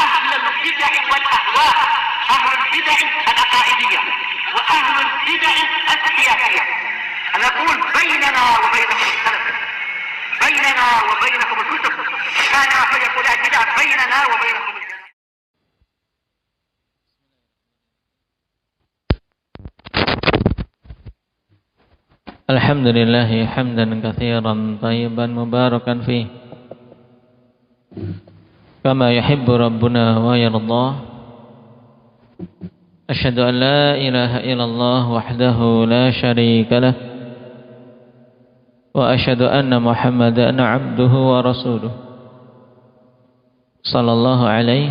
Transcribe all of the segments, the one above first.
أهل البدع والأهواء، أهل البدع العقائدية وأهل البدع السياسية. أنا أقول بيننا وبينكم السلف، بيننا وبينكم الكتب، كان فيقول البدع بيننا وبينكم السلف. الحمد لله حمدا كثيرا طيبا مباركا فيه كما يحب ربنا ويرضى. أشهد أن لا إله إلا الله وحده لا شريك له، وأشهد أن محمدا عبده ورسوله صلى الله عليه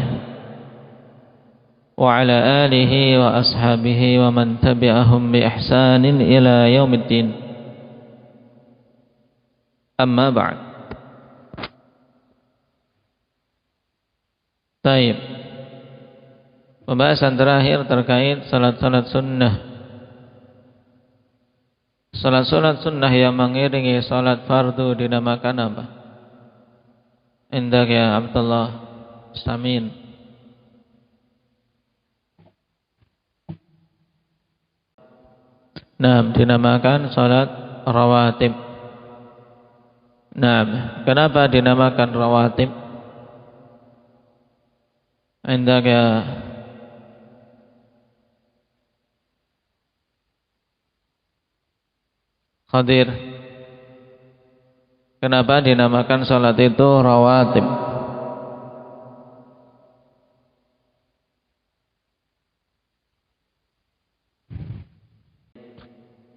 وعلى آله وأصحابه ومن تبعهم بإحسان إلى يوم الدين. Amma ba'd. Baik. Pembahasan terakhir terkait salat-salat sunnah. Salat-salat sunnah yang mengiringi salat fardu dinamakan apa? Indak ya Abdullah Samin. Nah, dinamakan salat rawatib. Nah, kenapa dinamakan rawatib? Indaka Khadir, kenapa dinamakan salat itu rawatib?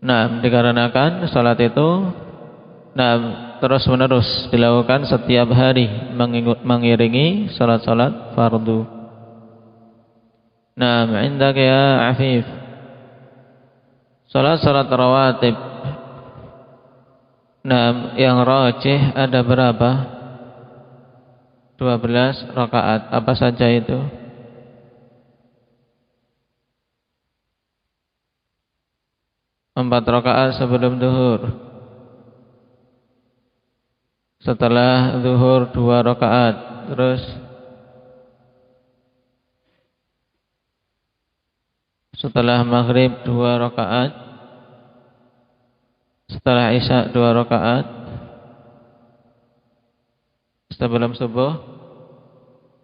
Nah, dikarenakan salat itu terus menerus dilakukan setiap hari mengiringi salat-salat fardu. Indaka ya Afif, salat-salat rawatib yang rajih ada berapa? 12 rakaat. Apa saja itu? Empat rakaat sebelum zuhur. Setelah zuhur 2 rakaat. Terus setelah maghrib 2 rakaat. Setelah isya 2 rakaat. Sebelum subuh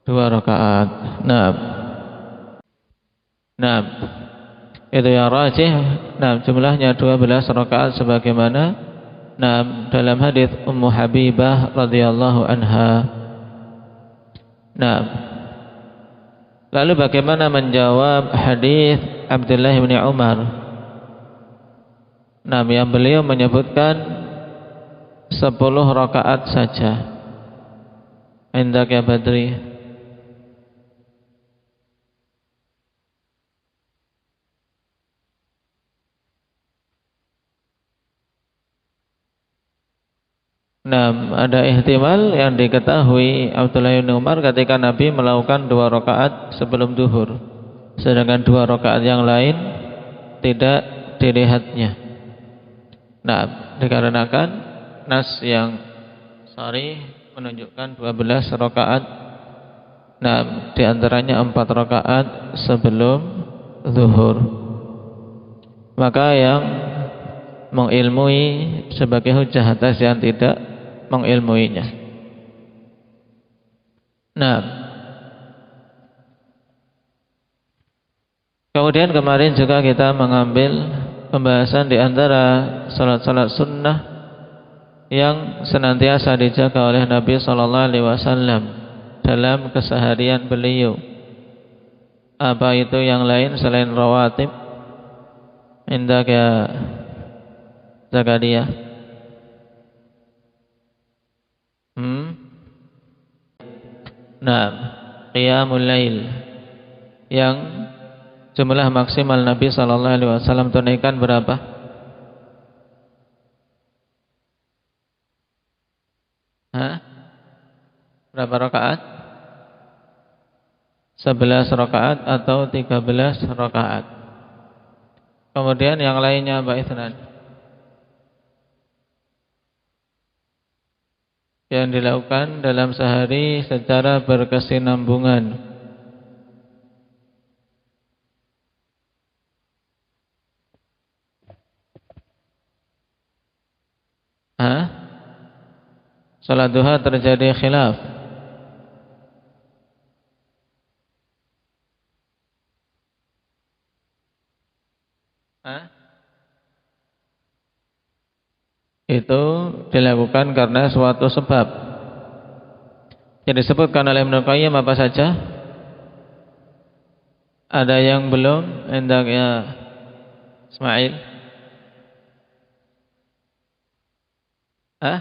2 rakaat. Itu yang rajih. Jumlahnya 12 rakaat sebagaimana dalam hadis Ummu Habibah radhiyallahu anha. Lalu bagaimana menjawab hadis Abdullah bin Umar? Yang beliau menyebutkan 10 rakaat saja. Indak ya Badri. Ada ihtimal yang diketahui Abdullah bin Umar ketika Nabi melakukan 2 rakaat sebelum zuhur, sedangkan 2 rakaat yang lain tidak dilihatnya. Dikarenakan nas yang sharih menunjukkan 12 rakaat. Di antaranya 4 rakaat sebelum zuhur. Maka yang mengilmui sebagai hujjah atas yang tidak mengilmuinya. Kemudian kemarin juga kita mengambil pembahasan di antara salat-salat sunnah yang senantiasa dijaga oleh Nabi sallallahu alaihi wasallam dalam keseharian beliau. Apa itu yang lain selain rawatib? Indak ya Zakaria. Qiyamul lail yang jumlah maksimal Nabi sallallahu alaihi wasallam tunaikan berapa? Berapa rakaat? 11 rakaat atau 13 rakaat. Kemudian yang lainnya Mbak Ithnan, yang dilakukan dalam sehari secara berkesinambungan Hah? Salat duha terjadi khilaf. Hah? Itu dilakukan karena suatu sebab. Yang disebutkan oleh Ibnu Qayyim apa saja? Ada yang belum? Hendaknya Ismail. Hah?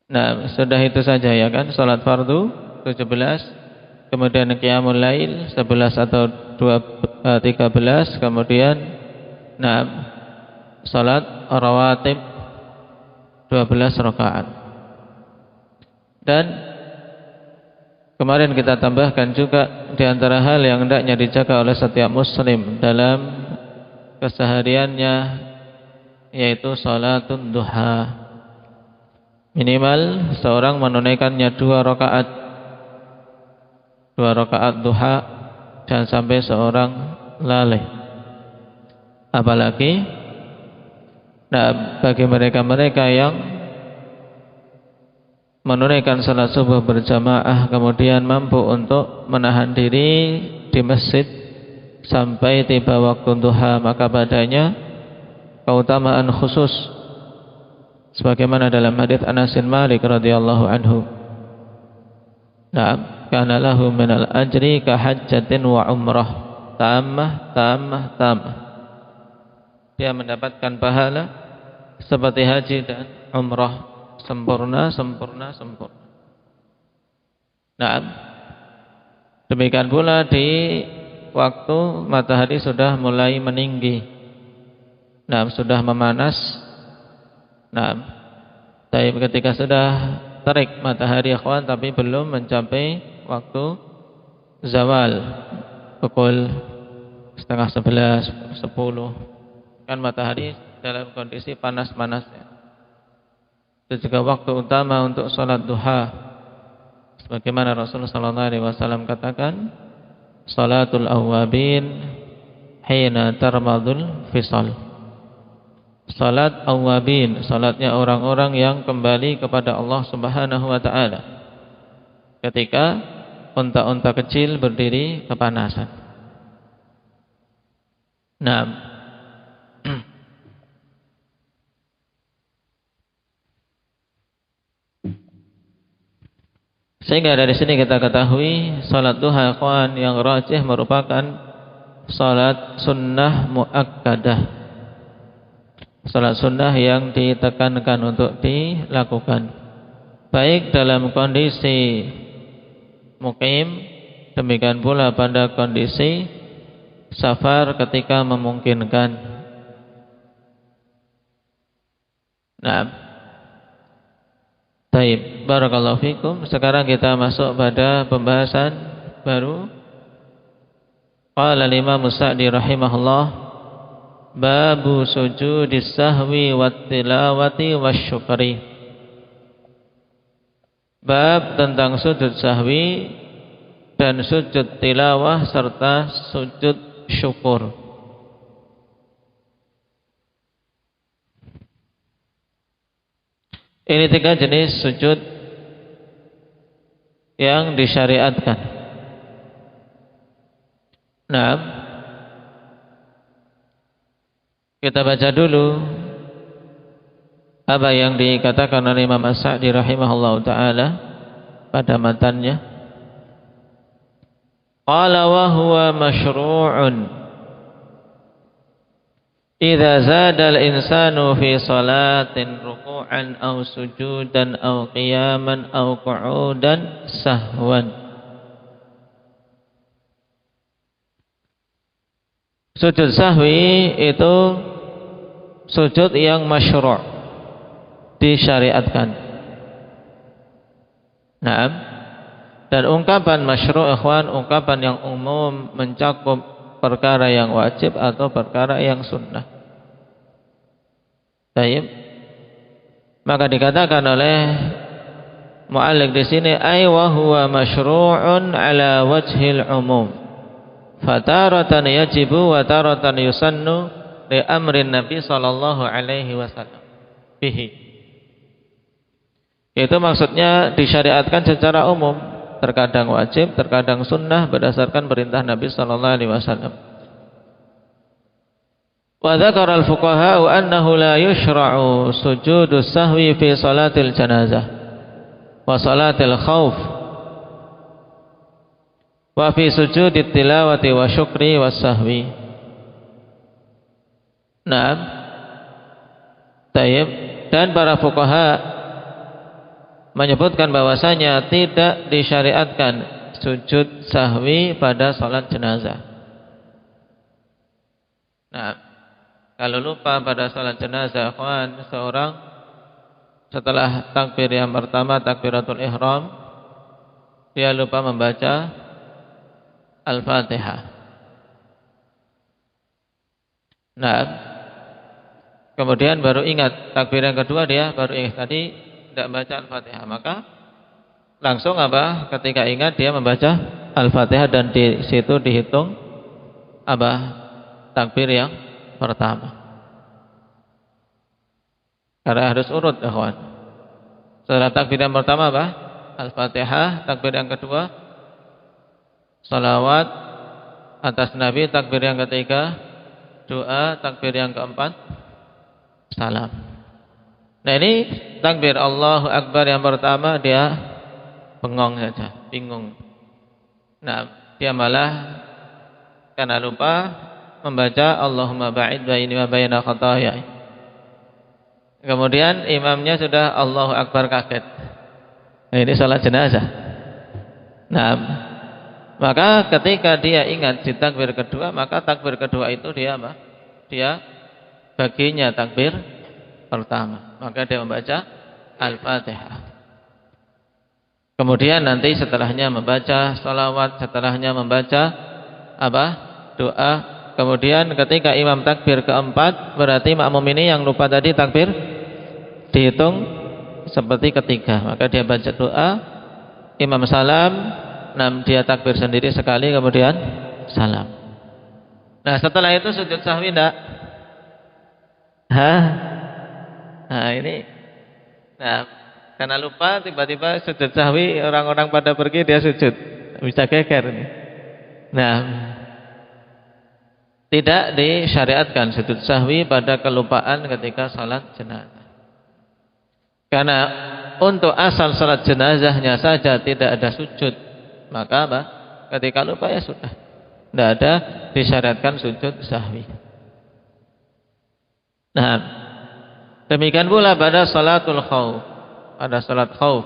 Nah, sudah itu saja ya kan? Salat fardu 17, kemudian qiyamul lail 11 atau 13, kemudian salat rawatib 12 rakaat. Dan kemarin kita tambahkan juga di antara hal yang hendaknya dijaga oleh setiap muslim dalam kesehariannya yaitu salatun duha. Minimal seorang menunaikannya 2 rakaat. 2 rakaat duha, jangan sampai seorang lalai. Apalagi bagi mereka-mereka yang menunaikan salat subuh berjamaah kemudian mampu untuk menahan diri di masjid sampai tiba waktu duha, maka padanya keutamaan khusus sebagaimana dalam hadits Anas bin Malik radhiyallahu anhu. Kana lahu minal ajri ka hajjatin wa umrah tammah. Dia mendapatkan pahala seperti haji dan umrah, sempurna. Demikian pula di waktu matahari sudah mulai meninggi. Sudah memanas. Tapi ketika sudah terik matahari akhwan tapi belum mencapai waktu zawal pukul 10:30, 10 kan matahari dalam kondisi panas-panasnya. Itu juga waktu utama untuk salat duha. Sebagaimana Rasulullah sallallahu alaihi wasallam katakan, salatul awwabin hina tarmadul fisal. Salat awwabin, salatnya orang-orang yang kembali kepada Allah Subhanahu wa taala ketika unta-unta kecil berdiri kepanasan. Sehingga dari sini kita ketahui salat duha ikhwan yang rajih merupakan salat sunnah muakkadah. Salat sunnah yang ditekankan untuk dilakukan baik dalam kondisi mukim, demikian pula pada kondisi safar ketika memungkinkan. Baik, barakallahu fikum. Sekarang kita masuk pada pembahasan baru. Qala Imam Sa'di rahimahullah, babu sujudis sahwi wat tilawati wasyukri. Bab tentang sujud sahwi dan sujud tilawah serta sujud syukur. Ini 3 jenis sujud yang disyariatkan. Kita baca dulu apa yang dikatakan oleh Imam As-Sa'di rahimahullahu ta'ala pada matannya. Qala wa huwa masyru'un idza zada al-insanu fi salatin ruku'an aw sujudan aw qiyaman aw qu'udan sahwan. Sujud sahwi itu sujud yang masyru', disyariatkan. Dan ungkapan masyru' ikhwan, ungkapan yang umum mencakup perkara yang wajib atau perkara yang sunnah. Baik. Maka dikatakan oleh mu'alliq di sini ay wa huwa masyru'un ala wajhil umum. Fataratan yajibu wa taratan yusannu li amrin Nabi sallallahu alaihi wasallam. bihi. Itu maksudnya disyariatkan secara umum, terkadang wajib, terkadang sunnah berdasarkan perintah Nabi sallallahu alaihi wasallam. Wa dzakara al-fuqaha annahu la yushra'u sujudus sahwi fi salatil janazah wa salatil khauf wa fi sujudit tilawati wa syukri was sahwi. Naam. Tayyib. Dan para fuqaha menyebutkan bahwasanya tidak disyariatkan sujud sahwi pada salat jenazah. Nah, kalau lupa pada salat jenazah, seorang setelah takbir yang pertama, takbiratul ihram, dia lupa membaca Al-Fatihah. Nah, kemudian baru ingat takbir yang kedua, dia baru ingat tadi tidak baca Al-Fatihah, maka langsung apa? Ketika ingat dia membaca Al-Fatihah dan di situ dihitung apa? Takbir yang pertama. Karena harus urut, kawan. Setelah takbir yang pertama apa? Al-Fatihah. Takbir yang kedua salawat atas Nabi. Takbir yang ketiga doa. Takbir yang keempat salam. Nah, ini takbir Allahu Akbar yang pertama dia bengong saja, bingung. Nah, dia malah karena lupa membaca Allahumma ba'id baini wa baina khataaya. Kemudian imamnya sudah Allahu Akbar, kaget. Nah, ini salat jenazah. Nah, maka ketika dia ingat di takbir kedua, maka takbir kedua itu dia apa? Dia baginya takbir pertama, maka dia membaca Al-Fatihah. Kemudian nanti setelahnya membaca salawat, setelahnya membaca apa? Doa. Kemudian ketika imam takbir keempat, berarti makmum ini yang lupa tadi takbir dihitung seperti ketiga, maka dia baca doa, imam salam, dia takbir sendiri sekali, kemudian salam. Nah, setelah itu sujud sahwi enggak? Nah, ini. Nah, karena lupa tiba-tiba sujud sahwi, orang-orang pada pergi, dia sujud. Bisa geger ini. Nah, tidak disyariatkan sujud sahwi pada kelupaan ketika salat jenazah. Karena untuk asal salat jenazahnya saja tidak ada sujud, maka apa? Ketika lupa ya sudah, tidak ada disyariatkan sujud sahwi. Nah, demikian pula pada salatul khauf, pada salat khauf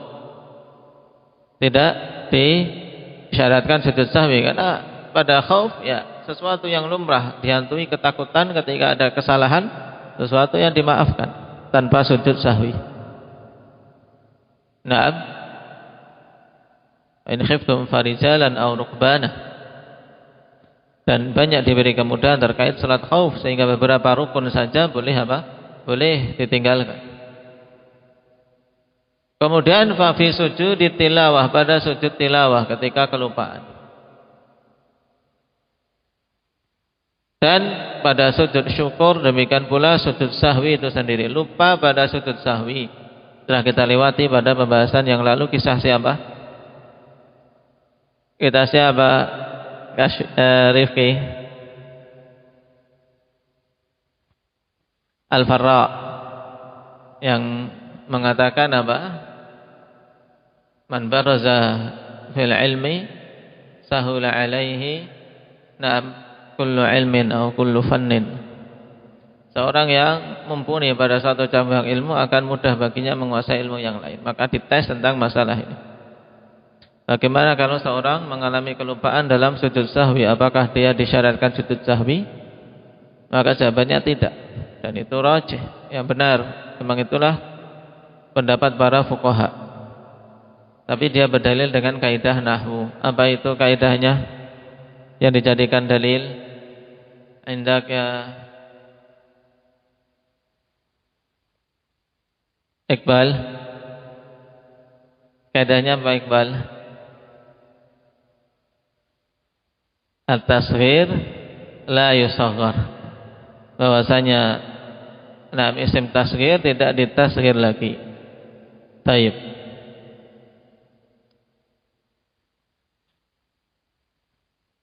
tidak disyaratkan sujud sahwi, karena pada khauf ya sesuatu yang lumrah, dihantui ketakutan ketika ada kesalahan, sesuatu yang dimaafkan tanpa sujud sahwi. Naam, in khiftum farijalan aw rukbana. Dan banyak diberi kemudahan terkait salat khauf, sehingga beberapa rukun saja boleh apa? Boleh ditinggalkan. Kemudian fa fi sujudi tilawah, pada sujud tilawah ketika kelupaan. Dan pada sujud syukur demikian pula sujud sahwi itu sendiri. Lupa pada sujud sahwi telah kita lewati pada pembahasan yang lalu. Kisah siapa? Kita siapa? Rifki Al-Farra yang mengatakan apa? Man baraza fil ilmi sahula alaihi na'am kullu ilmin atau kullu fannin. Seorang yang mumpuni pada satu cabang ilmu akan mudah baginya menguasai ilmu yang lain. Maka dites tentang masalah ini. Bagaimana kalau seorang mengalami kelupaan dalam sujud sahwi, apakah dia disyaratkan sujud sahwi? Maka jawabannya tidak. Dan itu rajih, yang benar. Memang itulah pendapat para fuqaha. Tapi dia berdalil dengan kaidah nahwu. Apa itu kaidahnya yang dijadikan dalil? Indaka Iqbal, kaidahnya apa Iqbal? At-tasghir la yusaghar, bahwasanya Nah, isim tasghir tidak ditasghir lagi. Taib.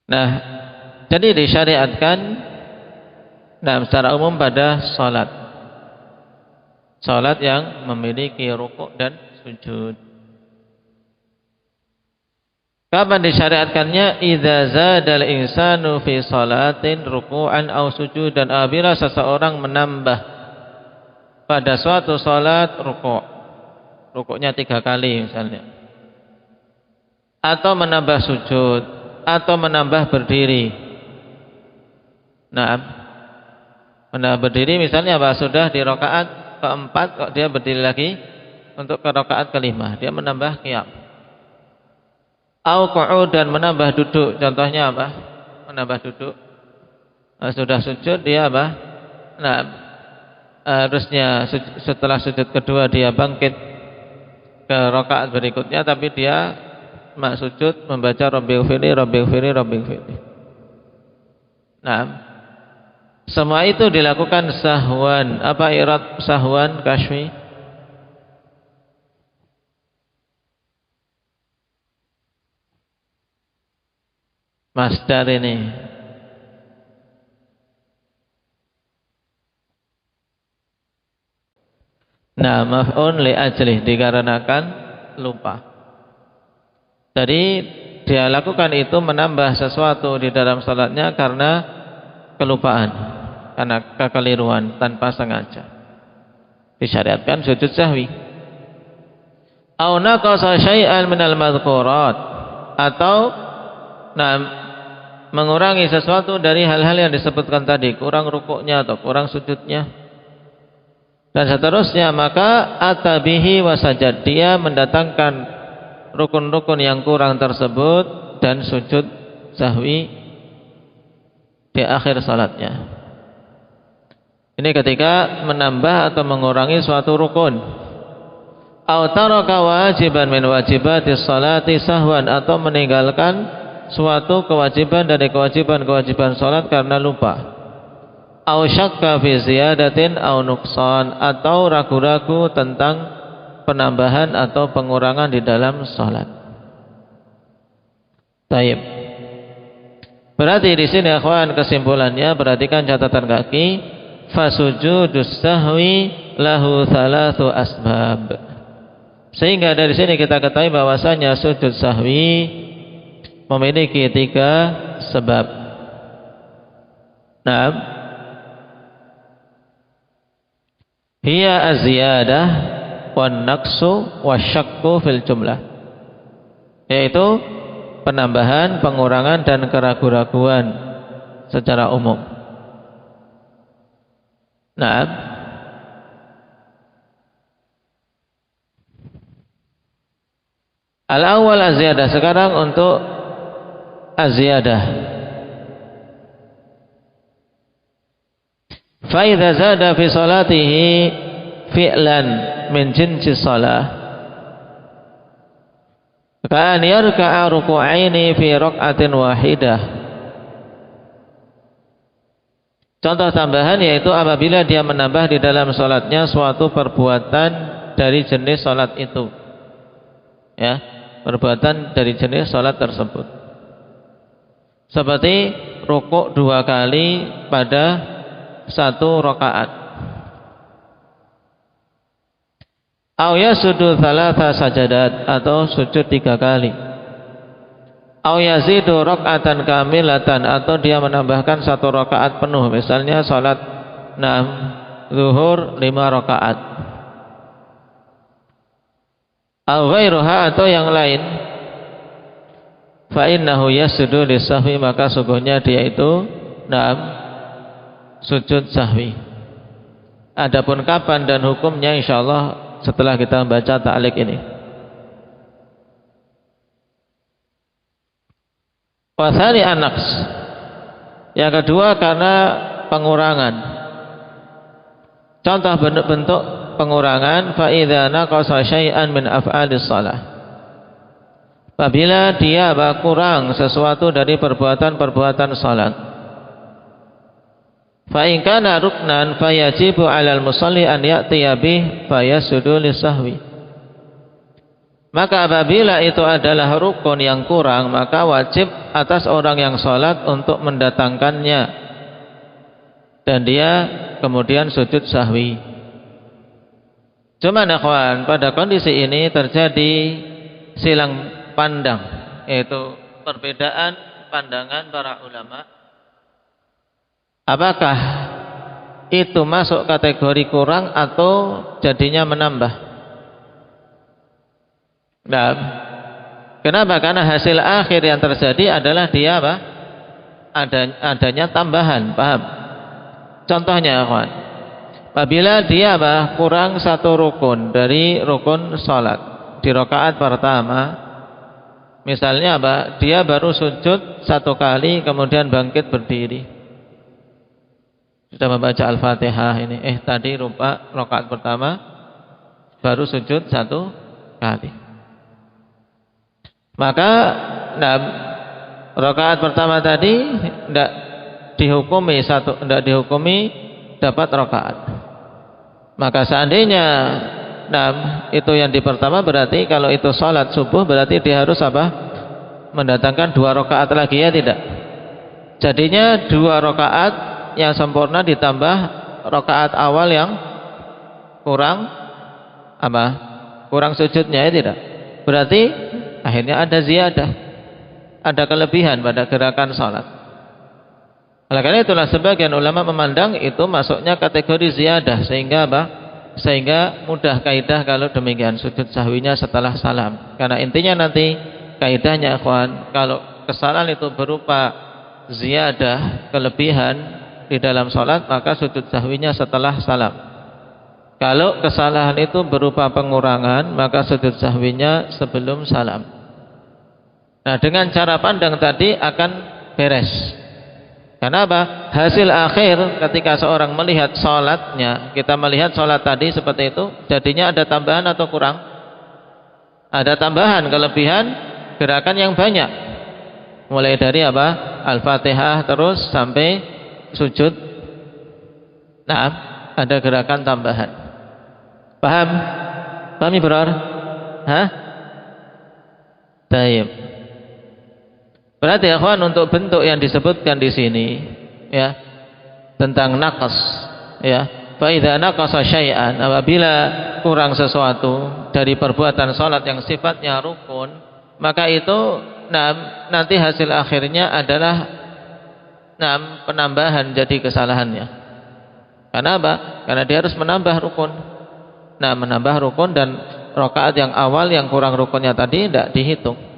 Nah, jadi disyariatkan secara umum pada salat. Salat yang memiliki rukuk dan sujud. Kapan disyariatkannya? Idza zadal insanu fi salatin ruku'an aw sujudan, apabila seseorang menambah pada suatu salat rukuknya 3 kali misalnya, atau menambah sujud, atau menambah berdiri. Nah, menambah berdiri misalnya apa? Sudah di rakaat keempat kok dia berdiri lagi untuk ke rakaat kelima, dia menambah qiyam. Au qu'udan, menambah duduk. Contohnya apa? Menambah duduk. Sudah sujud dia apa? Nah, harusnya setelah sujud kedua dia bangkit ke rakaat berikutnya, tapi dia sujud membaca Rabbighfirli Rabbighfirli Rabbighfirli. Nah, semua itu dilakukan sahwan. Apa irad sahwan, Kashfi? Masdar ini. Nah, maf'un li ajlih, dikarenakan lupa. Jadi dia lakukan itu menambah sesuatu di dalam salatnya karena kelupaan, karena kekeliruan tanpa sengaja. Disyariatkan sujud sahwi. Au naqasa syai'an minal madhkurat, atau mengurangi sesuatu dari hal-hal yang disebutkan tadi, kurang rukuknya atau kurang sujudnya dan seterusnya, maka atabihi wasajad, dia mendatangkan rukun-rukun yang kurang tersebut dan sujud sahwi di akhir salatnya. Ini ketika menambah atau mengurangi suatu rukun. Au taraka wajiban min wajibatis salati sahwan, atau meninggalkan suatu kewajiban dari kewajiban-kewajiban salat karena lupa. Au syakka fi ziyadatin au nuqsan, atau ragu-ragu tentang penambahan atau pengurangan di dalam salat. Taib. Berarti di sini akhwan kesimpulannya, perhatikan catatan kaki, fasujudus sahwi lahu thalathu asbab. Sehingga dari sini kita ketahui bahwasanya sujud sahwi memiliki 3 sebab. Naam. Hiya az-ziyadah wan naqsu wasyakku fil jumlah. Yaitu penambahan, pengurangan dan keraguan-raguan secara umum. Naam. Al-awwal az-ziyadah. Sekarang untuk az-ziyadah. Fa idza zada fi salatihi fi'lan min jinsi shalah, ka'an yarka'a ruku'aini fi rak'atin wahidah. Contoh tambahan yaitu apabila dia menambah di dalam salatnya suatu perbuatan dari jenis salat itu. Ya, perbuatan dari jenis salat tersebut. Seperti rukuk 2 kali pada 1 rakaat. Au yasudu thalatha sajadat, atau sujud 3 kali. Au yazidu rak'atan kamilatan, atau dia menambahkan 1 rakaat penuh, misalnya salat zuhur 5 rakaat. Au ghairuha, atau yang lain. Fa innahu yasjudu lisahwi, maka sungguhnya dia itu sujud sahwi. Adapun kapan dan hukumnya insyaallah setelah kita membaca ta'liq ini. Wa tsani an-naqs. Yang kedua karena pengurangan. Contoh bentuk pengurangan, fa idza naqasa syai'an min af'alis shalah. Apabila dia kurang sesuatu dari perbuatan-perbuatan salat. Fa in kana ruknan fayajibu 'alal musalli an ya'tiya bih fayasjudu lisahwi. Maka apabila itu adalah rukun yang kurang, maka wajib atas orang yang sholat untuk mendatangkannya dan dia kemudian sujud sahwi. Cuma ikhwan, pada kondisi ini terjadi silang pandang, yaitu perbedaan pandangan para ulama. Apakah itu masuk kategori kurang atau jadinya menambah? Nah, kenapa? Karena hasil akhir yang terjadi adalah dia apa? Adanya tambahan, paham? Contohnya, kawan, apabila dia apa? Kurang satu rukun dari rukun salat di rakaat pertama, misalnya apa? Dia baru sujud satu kali, kemudian bangkit berdiri. Sudah membaca Al-Fatihah ini. Tadi rakaat pertama baru sujud satu kali. Maka rakaat pertama tadi tidak dihukumi dapat rakaat. Maka seandainya itu yang di pertama, berarti kalau itu salat subuh berarti dia harus apa? Mendatangkan 2 rakaat lagi, ya tidak? Jadinya 2 rakaat yang sempurna ditambah rakaat awal yang kurang apa? Kurang sujudnya, ya tidak? Berarti akhirnya ada ziyadah, ada kelebihan pada gerakan salat. Oleh karena itulah sebagian ulama memandang itu masuknya kategori ziyadah, sehingga apa? Sehingga mudah kaidah kalau demikian sujud sahwinya setelah salam. Karena intinya nanti kaidahnya, ikhwan, kalau kesalahan itu berupa ziyadah, kelebihan di dalam salat, maka sujud sahwinya setelah salam. Kalau kesalahan itu berupa pengurangan, maka sujud sahwinya sebelum salam. Nah, dengan cara pandang tadi akan beres. Karena apa? Hasil akhir ketika seorang melihat salatnya, kita melihat salat tadi seperti itu, jadinya ada tambahan atau kurang? Ada tambahan, kelebihan, gerakan yang banyak. Mulai dari apa? Al-Fatihah terus sampai sujud. Nah, ada gerakan tambahan. Paham? Paham ya, Bro? Hah? Taib. Berarti ya kawan, untuk bentuk yang disebutkan di sini, ya, tentang naqas, ya, fa idza naqasa syai'an, apabila kurang sesuatu dari perbuatan salat yang sifatnya rukun, maka itu nanti hasil akhirnya adalah penambahan jadi kesalahannya. Karena apa? Karena dia harus menambah rukun. Menambah rukun, dan rakaat yang awal yang kurang rukunnya tadi tidak dihitung.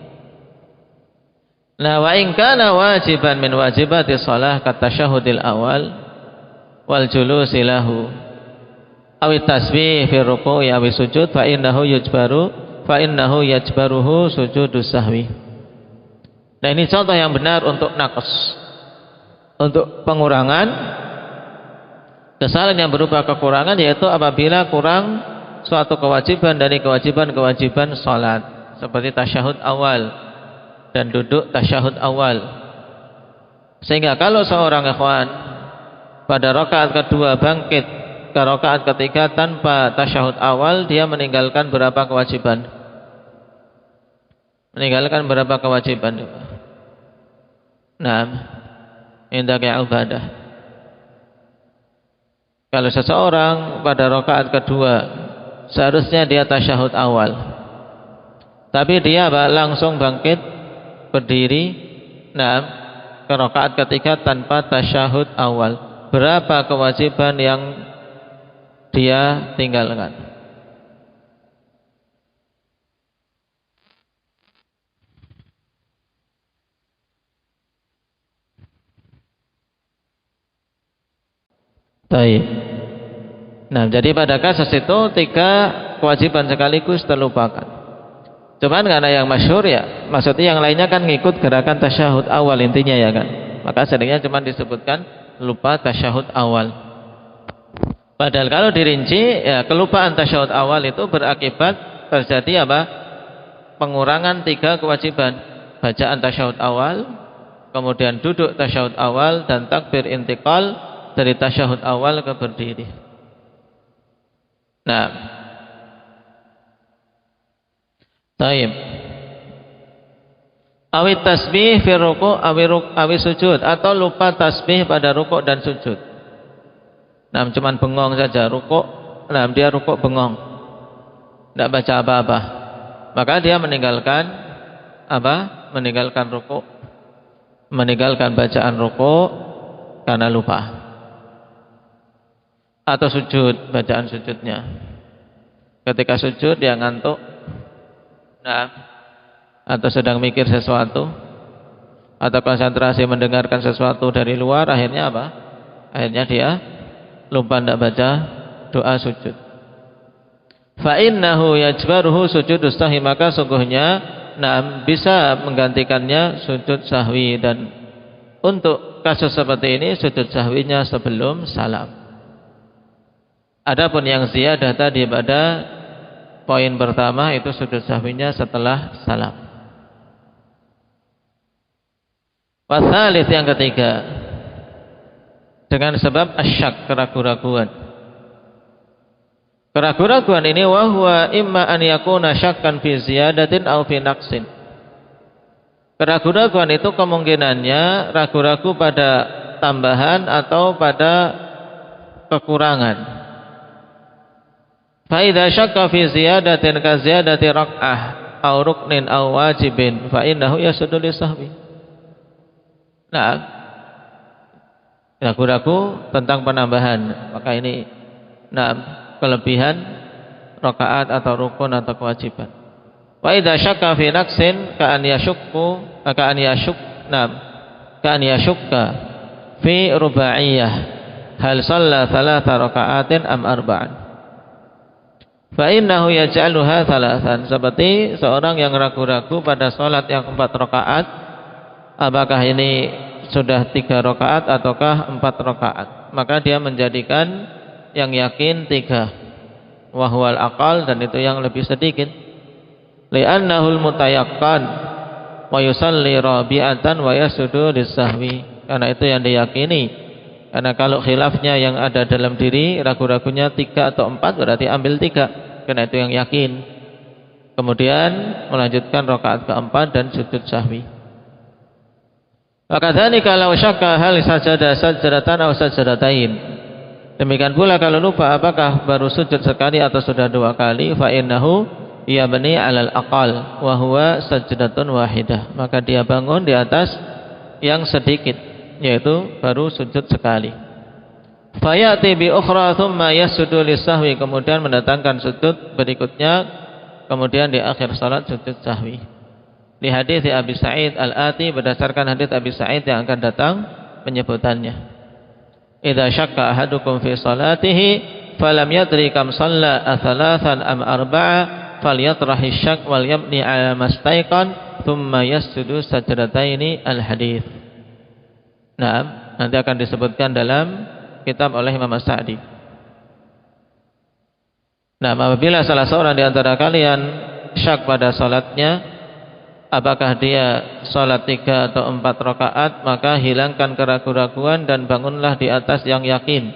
Wa in kana wajiban min wajibati shalah kat tasyahhudil awal wal julusi lahu aw tasbih fi ruku'i aw sujud fa innahu yajbaruhu sujudus sahwi. Nah, ini contoh yang benar untuk naqas, untuk pengurangan kesalahan yang berupa kekurangan, yaitu apabila kurang suatu kewajiban dari kewajiban-kewajiban salat, seperti tasyahud awal dan duduk tasyahud awal. Sehingga kalau seorang ikhwan pada rakaat kedua bangkit ke rakaat ketiga tanpa tasyahud awal, dia meninggalkan berapa kewajiban? Meninggalkan berapa kewajiban? Indah ibadah. Kalau seseorang pada rakaat kedua seharusnya dia tasyahud awal, tapi dia langsung bangkit berdiri ke rakaat ketiga tanpa tasyahud awal, berapa kewajiban yang dia tinggalkan? Baik. Jadi pada kasus itu 3 kewajiban sekaligus terlupakan. Cuman karena yang masyhur, ya, maksudnya yang lainnya kan ngikut gerakan tasyahud awal intinya, ya kan. Maka seringnya cuma disebutkan lupa tasyahud awal. Padahal kalau dirinci, ya, kelupaan tasyahud awal itu berakibat terjadi apa? Pengurangan 3 kewajiban. Bacaan tasyahud awal, kemudian duduk tasyahud awal, dan takbir intiqal, dari tasyahud awal ke berdiri. Nah, taib. Awit tasbih fi ruku' awi sujud, atau lupa tasbih pada rukuk dan sujud. Nah, cuman bengong saja rukuk. Nah, dia rukuk bengong, tidak baca apa-apa, maka dia meninggalkan apa? Meninggalkan rukuk, meninggalkan bacaan rukuk karena lupa, atau sujud, bacaan sujudnya. Ketika sujud dia ngantuk, nah, atau sedang mikir sesuatu, atau konsentrasi mendengarkan sesuatu dari luar, akhirnya apa? Akhirnya dia lupa tidak baca doa sujud. Fa innahu yajbaruhu sujudus sahwi, maka sungguhnya bisa menggantikannya sujud sahwi. Dan untuk kasus seperti ini sujud sahwinya sebelum salam. Adapun yang ziyadah tadi pada poin pertama itu sujud sahwinya setelah salam. Wasalits yang ketiga, dengan sebab asyak, keraguan-raguan. Keraguan-raguan ini wahwa imma an yakuna syakkan fi ziyadatin aw fi naqsin. Keraguan-raguan itu kemungkinannya ragu-ragu pada tambahan atau pada kekurangan. Fa idza syakka fi ziyadatin ka ziyadati rak'ah aw ruknin aw wajibin fa innahu yasuddu lisahwi. Nah, ragu-ragu tentang penambahan, maka ini kelebihan rakaat atau rukun atau kewajiban. Wa idza syakka fi naqsin ka an yashukka fi rubaiyah hal shalla thalatha raka'atin am arba'an. Fa innahu yaj'aluha thalathan, seperti seorang yang ragu-ragu pada salat yang 4 rakaat, apakah ini sudah 3 rakaat ataukah 4 rakaat, maka dia menjadikan yang yakin 3, wahwal aqal, dan itu yang lebih sedikit. Li'annahul mutayaqqan wa yusalli rabi'atan wa yasjudu lis-sahwi, karena itu yang diyakini. Karena kalau khilafnya yang ada dalam diri, ragu-ragunya 3 atau 4, berarti ambil 3, karena itu yang yakin. Kemudian melanjutkan rakaat keempat dan sujud sahwi. Maka dzalika law syakka hal sajada sajdatan aw sajdatain. Demikian pula kalau lupa apakah baru sujud sekali atau sudah 2 kali, fa innahu yabni 'alal aqal wa huwa sajdatun wahidah. Maka dia bangun di atas yang sedikit, yaitu baru sujud sekali. Fa ya'ti bi ukhra thumma yasjudu lis-sahwi, kemudian mendatangkan sujud berikutnya, kemudian di akhir salat sujud sahwi. Di hadis Abi Sa'id Al-Ati, berdasarkan hadis Abi Sa'id yang akan datang penyebutannya. Idza syakka ahadukum fi salatihi falam yadri kam shalla athalathan am arba'a falyatrahi syak wal yabni 'ala mastaiqan thumma yasjudu sajdataini al-hadits. Nah, nanti akan disebutkan dalam kitab oleh Imam As-Sa'di. Nah, apabila salah seorang di antara kalian syak pada salatnya, apakah dia salat 3 atau 4 rakaat, maka hilangkan keraguan-raguan dan bangunlah di atas yang yakin.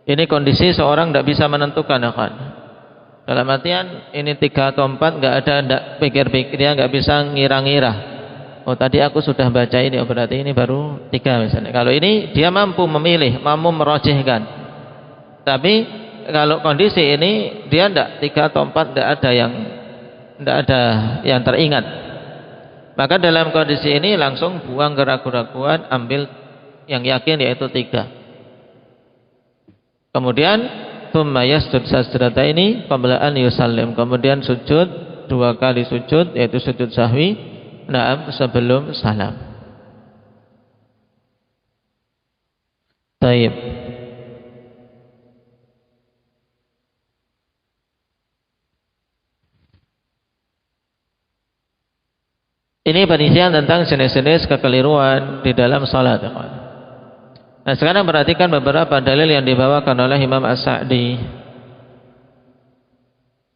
Ini kondisi seorang tidak bisa menentukan, ya kan? Dalam artian ini 3 atau 4, nggak pikir-pikir, dia nggak bisa ngira-ngira. Oh, tadi aku sudah baca ini, oh berarti ini baru 3 misalnya. Kalau ini dia mampu memilih, mampu merojihkan. Tapi kalau kondisi ini dia tidak 3 atau 4, tidak ada yang teringat. Maka dalam kondisi ini langsung buang keraguan-raguan, ambil yang yakin, yaitu 3. Kemudian tsumma yasjud sajdataini qabla an yusallim, kemudian sujud 2 kali sujud, yaitu sujud sahwi, sebelum salam. Taib. Ini penelitian tentang jenis-jenis kekeliruan di dalam salat. Nah, sekarang perhatikan beberapa dalil yang dibawakan oleh Imam As-Sa'di.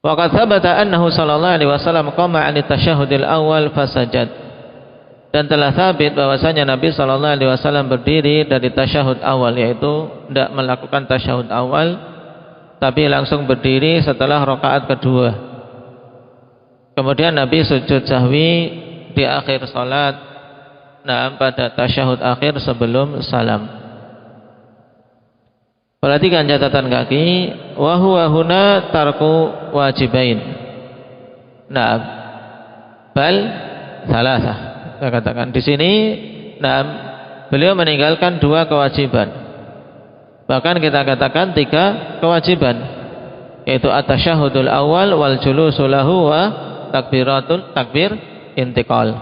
Wa qad thabata annahu sallallahu alaihi wasallam qama 'an at-tasyahhudil awwal fasajad. Dan telah sabit bahwasanya Nabi sallallahu alaihi wasallam berdiri dari tasyahud awal, yaitu tidak melakukan tasyahud awal tapi langsung berdiri setelah rakaat kedua. Kemudian Nabi sujud sahwi di akhir salat, pada tasyahud akhir sebelum salam. Perhatikan catatan kaki, wa huwa huna tarku wajibain. Bal salasah. Saya katakan di sini, beliau meninggalkan 2 kewajiban. Bahkan kita katakan 3 kewajiban, yaitu at-tasyahudul awal wal julusu lahu wa takbir intiqal.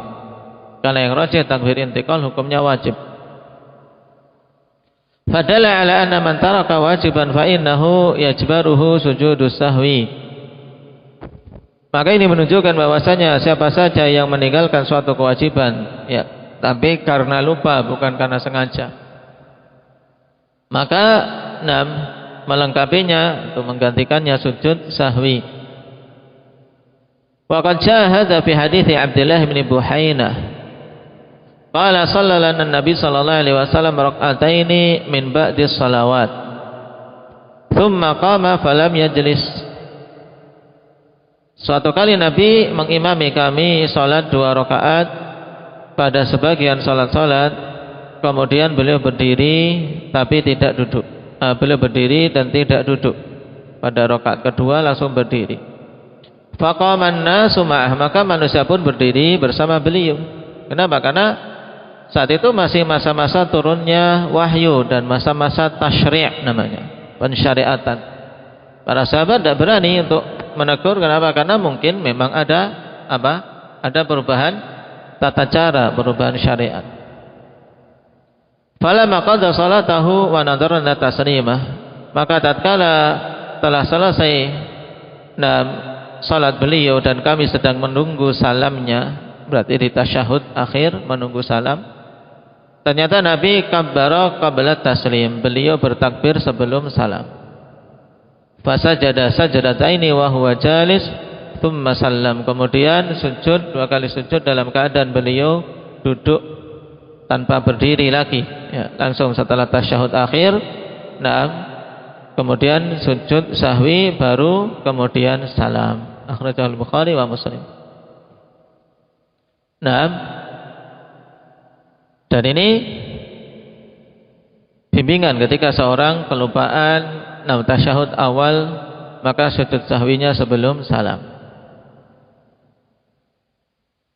Karena yang rajih takbir intiqal hukumnya wajib. Fadalla ala anna man taraka wajiban fa innahu yajbaruhu sujudus sahwi. Maka ini menunjukkan bahwasanya siapa saja yang meninggalkan suatu kewajiban, tapi karena lupa bukan karena sengaja, maka melengkapinya atau menggantikannya sujud sahwi. Wa qad jaa fi hadits Abdullah bin Buhainah qala sallallahu an-nabi sallallahu alaihi wasallam rak'ataini min ba'di shalawat thumma qama falam yajlis. Suatu kali Nabi mengimami kami salat 2 rakaat pada sebagian salat-salat, kemudian beliau berdiri tapi tidak duduk. Beliau berdiri dan tidak duduk. Pada rakaat kedua langsung berdiri. Faqaman nasu ma'ah, maka manusia pun berdiri bersama beliau. Kenapa? Karena saat itu masih masa-masa turunnya wahyu dan masa-masa tasyri' namanya, pensyariatan. Para sahabat tidak berani untuk menegur. Kenapa? Karena mungkin memang ada perubahan tata cara, perubahan syariat. Falamma qada salatahu wa nadarna taslimah, maka tatkala telah selesai salat beliau dan kami sedang menunggu salamnya, berarti di tasyahud akhir menunggu salam, ternyata Nabi kabbara qabla taslim, beliau bertakbir sebelum salam. Fasajada sajadataini wa huwa jalis thumma sallam, kemudian sujud 2 kali sujud dalam keadaan beliau duduk tanpa berdiri lagi, langsung setelah tasyahud akhir. Kemudian sujud sahwi baru kemudian salam. Akhrajahul Bukhari wa Muslim. Dan ini bimbingan ketika seorang kelupaan tasyahud awal, maka sujud sahwinya sebelum salam.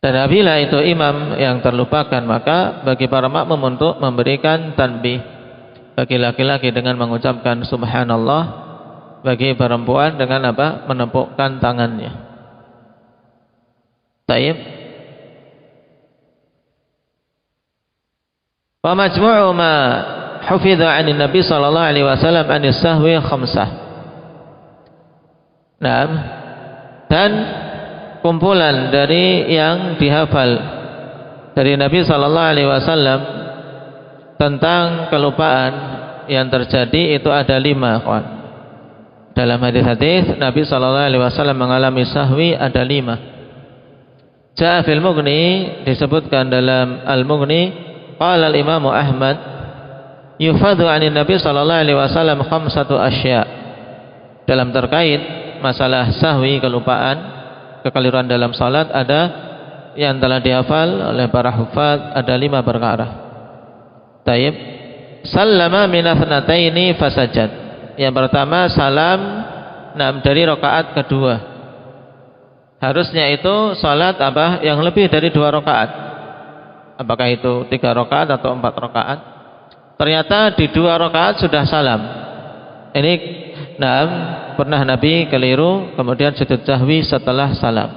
Dan apabila itu imam yang terlupakan, maka bagi para makmum untuk memberikan tanbih. Bagi laki-laki dengan mengucapkan subhanallah, bagi perempuan dengan menepukkan tangannya. Taib. Wa majmu'u ma hufidha 'anil Nabi sallallahu alaihi wasallam 'anis sahwi khamsah. Dan kumpulan dari yang dihafal dari Nabi sallallahu alaihi wasallam tentang kelupaan yang terjadi itu ada 5, kawan. Dalam hadis-hadis Nabi sallallahu alaihi wasallam mengalami sahwi ada 5. Ja'a fil Mughni, disebutkan dalam Al-Mughni, qala al-Imam Ahmad yufadu 'anil Nabi sallallahu alaihi wasallam 5 asya. Dalam terkait masalah sahwi, kelupaan, kekeliruan dalam salat, ada yang telah dihafal oleh para hufaz, ada 5 perkara. Taib. Sallama min athnataini fasajad. Yang pertama salam dari rakaat kedua. Harusnya itu salat yang lebih dari 2 rakaat. Apakah itu 3 rakaat atau 4 rakaat? Ternyata di 2 rakaat sudah salam. Ini pernah Nabi keliru, kemudian sujud sahwi setelah salam.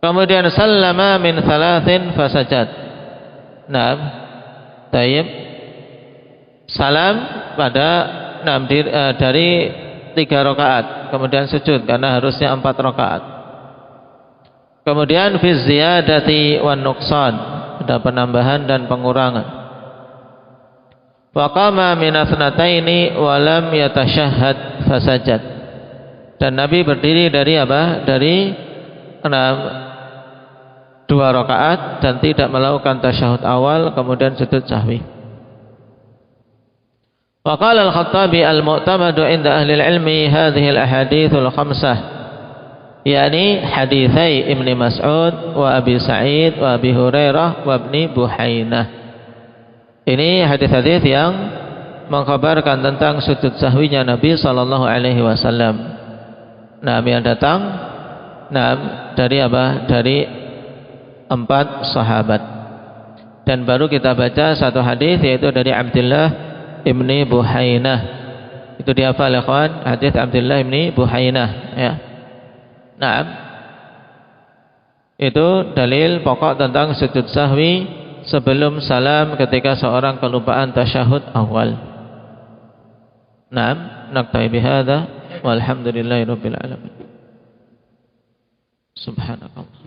Kemudian sallama min 3 fasajad. Taib. Salam pada dari 3 rakaat, kemudian sujud karena harusnya 4 rakaat. Kemudian fi ziyadati wan nuqsan, ada penambahan dan pengurangan. Wa qama min athnataini wa lam yatashahhad fasajad. Dan Nabi berdiri dari Dari 2 2 rakaat dan tidak melakukan tasyahud awal kemudian sujud sahwi. Wa qala al-Khattabi al-mu'tamadu 'inda ahli al-'ilmi hadhihi al-ahadits al-khamsah, yakni haditsai Ibnu Mas'ud wa Abi Sa'id wa Abi Hurairah wa Ibnu Buhainah. Ini hadis-hadis yang mengkhabarkan tentang sujud sahwinya Nabi sallallahu alaihi wasallam. Nah, yang datang dari apa? Dari 4 sahabat. Dan baru kita baca satu hadis yaitu dari Abdullah Ibni Buhainah. Itu dihafal ya kawan, hadis Abdullah Ibni Buhainah ya. Nah, itu dalil pokok tentang sujud sahwi sebelum salam ketika seorang kelupaan tasyahud awal. Nah, naktafi bihadza walhamdulillahirabbil alamin. Subhanallah.